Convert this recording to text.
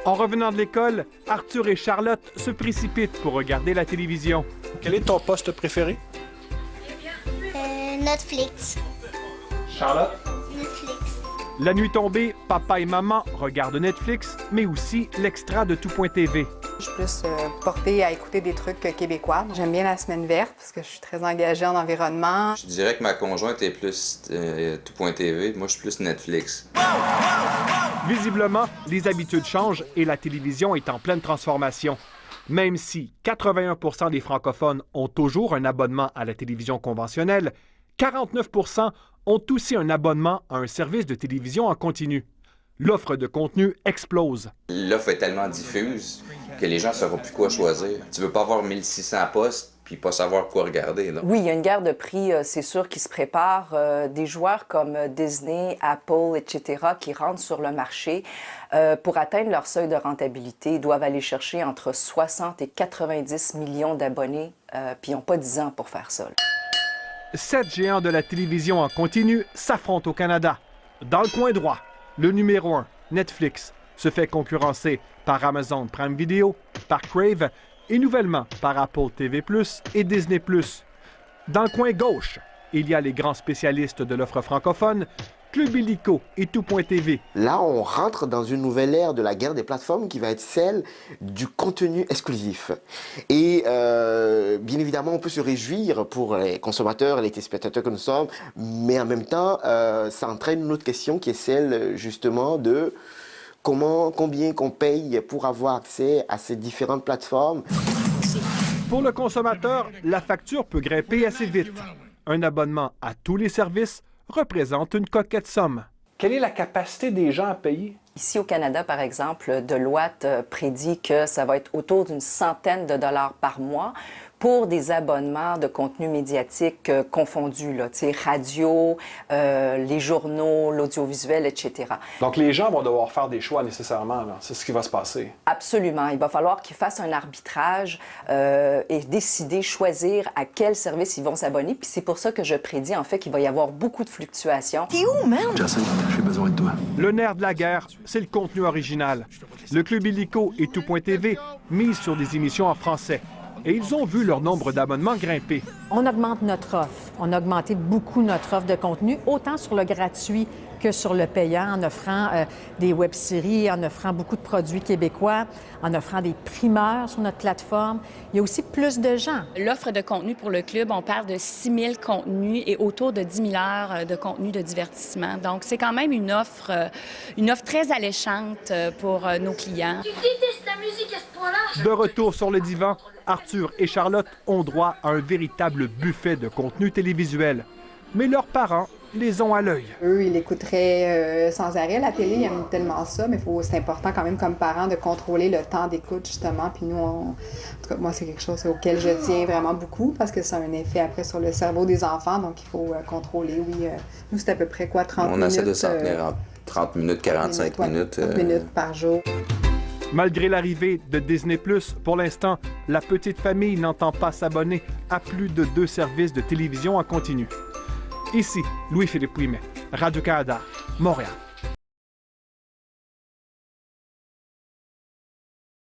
En revenant de l'école, Arthur et Charlotte se précipitent pour regarder la télévision. Quel est ton poste préféré? Netflix. Charlotte? Netflix. La nuit tombée, papa et maman regardent Netflix, mais aussi l'extra de tout.tv. Je suis plus portée à écouter des trucs québécois. J'aime bien la semaine verte parce que je suis très engagée en environnement. Je dirais que ma conjointe est plus tout.tv, moi je suis plus Netflix. Visiblement, les habitudes changent et la télévision est en pleine transformation. Même si 81% des francophones ont toujours un abonnement à la télévision conventionnelle, 49% ont aussi un abonnement à un service de télévision en continu. L'offre de contenu explose. L'offre est tellement diffuse que les gens ne sauront plus quoi choisir. Tu veux pas avoir 1600 postes puis pas savoir quoi regarder, là. Oui, il y a une guerre de prix, c'est sûr, qui se prépare. Des joueurs comme Disney, Apple, etc., qui rentrent sur le marché, pour atteindre leur seuil de rentabilité, ils doivent aller chercher entre 60 et 90 millions d'abonnés, puis ils n'ont pas 10 ans pour faire ça. 7 géants de la télévision en continu s'affrontent au Canada. Dans le coin droit, le numéro 1, Netflix, se fait concurrencer par Amazon Prime Video, par Crave et nouvellement par Apple TV+, et Disney+. Dans le coin gauche, il y a les grands spécialistes de l'offre francophone, Club Illico et tout.tv. Là, on rentre dans une nouvelle ère de la guerre des plateformes qui va être celle du contenu exclusif. Et bien évidemment, on peut se réjouir pour les consommateurs, les téléspectateurs que nous sommes, mais en même temps, ça entraîne une autre question qui est celle justement de combien qu'on paye pour avoir accès à ces différentes plateformes. Pour le consommateur, la facture peut grimper assez vite. Un abonnement à tous les services représente une coquette somme. Quelle est la capacité des gens à payer? Ici au Canada, par exemple, Deloitte prédit que ça va être autour d'une centaine de dollars par mois pour des abonnements de contenu médiatique confondus, là, radio, les journaux, l'audiovisuel, etc. Donc les gens vont devoir faire des choix nécessairement, là. C'est ce qui va se passer. Absolument. Il va falloir qu'ils fassent un arbitrage et décider, choisir à quel service ils vont s'abonner. Puis c'est pour ça que je prédis, en fait, qu'il va y avoir beaucoup de fluctuations. T'es où, man? Jason, j'ai besoin de toi. Le nerf de la guerre, c'est le contenu original. Le Club Illico et tout.tv misent sur des émissions en français. Et ils ont vu leur nombre d'abonnements grimper. On augmente notre offre. On a augmenté beaucoup notre offre de contenu, autant sur le gratuit que sur le payant, en offrant des web-séries, en offrant beaucoup de produits québécois, en offrant des primeurs sur notre plateforme. Il y a aussi plus de gens. L'offre de contenu pour le club, on parle de 6 000 contenus et autour de 10 000 heures de contenu de divertissement. Donc, c'est quand même une offre très alléchante pour nos clients. Tu détestes la musique à ce point-là? De retour sur le divan, Arthur et Charlotte ont droit à un véritable buffet de contenu télévisuel. Mais leurs parents les ont à l'œil. Eux, ils écouteraient sans arrêt la télé, ils aiment tellement ça, mais c'est important quand même comme parent de contrôler le temps d'écoute, justement. Puis nous, en tout cas, moi, c'est quelque chose auquel je tiens vraiment beaucoup parce que ça a un effet après sur le cerveau des enfants, donc il faut contrôler, oui. Nous, c'est à peu près quoi, 30 minutes? On essaie de s'en tenir entre 30 minutes, 45 minutes. 30 minutes par jour. Malgré l'arrivée de Disney+, pour l'instant, la petite famille n'entend pas s'abonner à plus de 2 services de télévision en continu. Ici, Louis-Philippe Ouimet, Radio-Canada, Montréal.